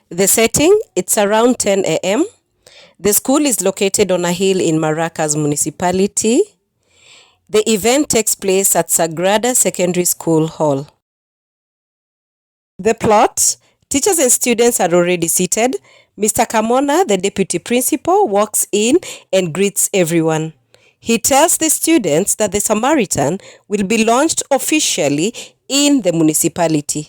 The setting, it's around 10 a.m. The school is located on a hill in Maracas municipality. The event takes place at Sagrada Secondary School Hall. The plot, teachers and students are already seated. Mr. Kamona, the deputy principal, walks in and greets everyone. He tells the students that the Samaritan will be launched officially in the municipality.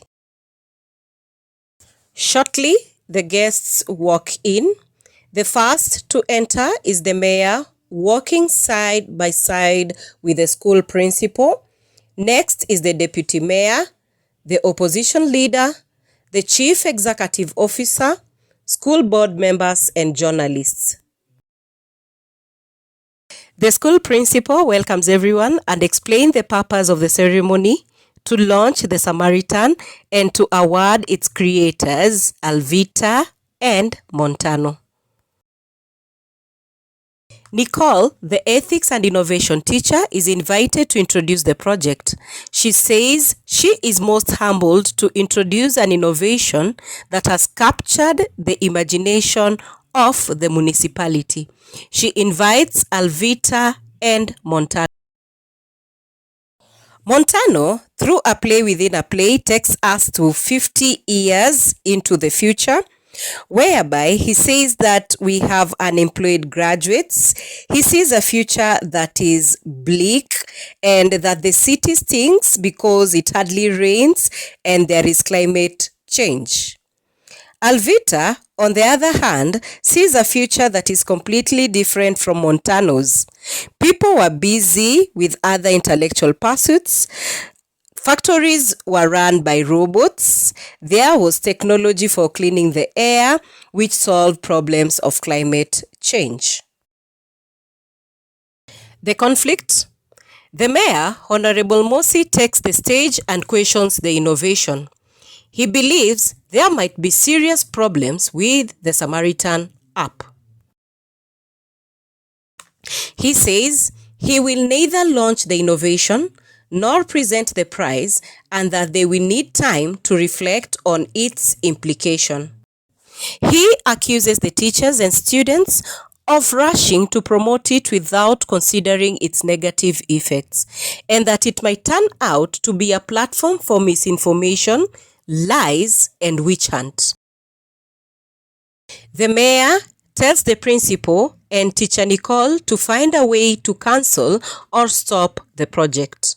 Shortly, the guests walk in. The first to enter is the mayor, walking side by side with the school principal. Next is the deputy mayor, the opposition leader, the chief executive officer, school board members, and journalists. The school principal welcomes everyone and explains the purpose of the ceremony: to launch the Samaritan and to award its creators, Alvita and Montano. Nicole, the ethics and innovation teacher, is invited to introduce the project. She says she is most humbled to introduce an innovation that has captured the imagination of the municipality. She invites Alvita and Montano. Montano, through a play within a play, takes us to 50 years into the future, whereby he says that we have unemployed graduates. He sees a future that is bleak and that the city stinks because it hardly rains and there is climate change. Alvita, on the other hand, sees a future that is completely different from Montano's. People were busy with other intellectual pursuits. Factories were run by robots. There was technology for cleaning the air, which solved problems of climate change. The conflict. The mayor, Honorable Mosi, takes the stage and questions the innovation. He believes there might be serious problems with the Samaritan app. He says he will neither launch the innovation nor present the prize, and that they will need time to reflect on its implication. He accuses the teachers and students of rushing to promote it without considering its negative effects, and that it might turn out to be a platform for misinformation, lies, and witch hunt. The mayor tells the principal and teacher Nicole to find a way to cancel or stop the project.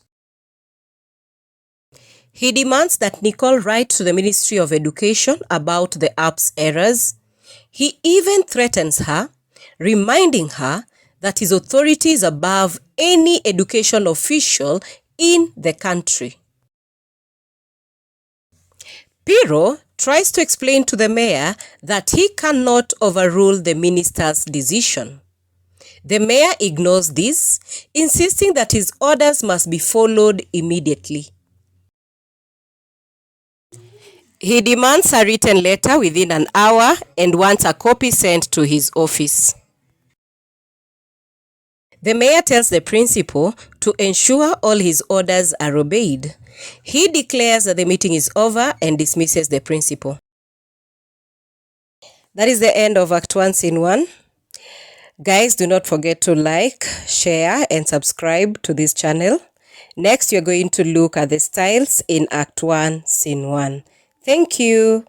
He demands that Nicole write to the Ministry of Education about the app's errors. He even threatens her, reminding her that his authority is above any education official in the country. Piro tries to explain to the mayor that he cannot overrule the minister's decision. The mayor ignores this, insisting that his orders must be followed immediately. He demands a written letter within an hour and wants a copy sent to his office. The mayor tells the principal to ensure all his orders are obeyed. He declares that the meeting is over and dismisses the principal. That is the end of Act 1, Scene 1. Guys, do not forget to like, share, and subscribe to this channel. Next, you're going to look at the styles in Act 1, Scene 1. Thank you.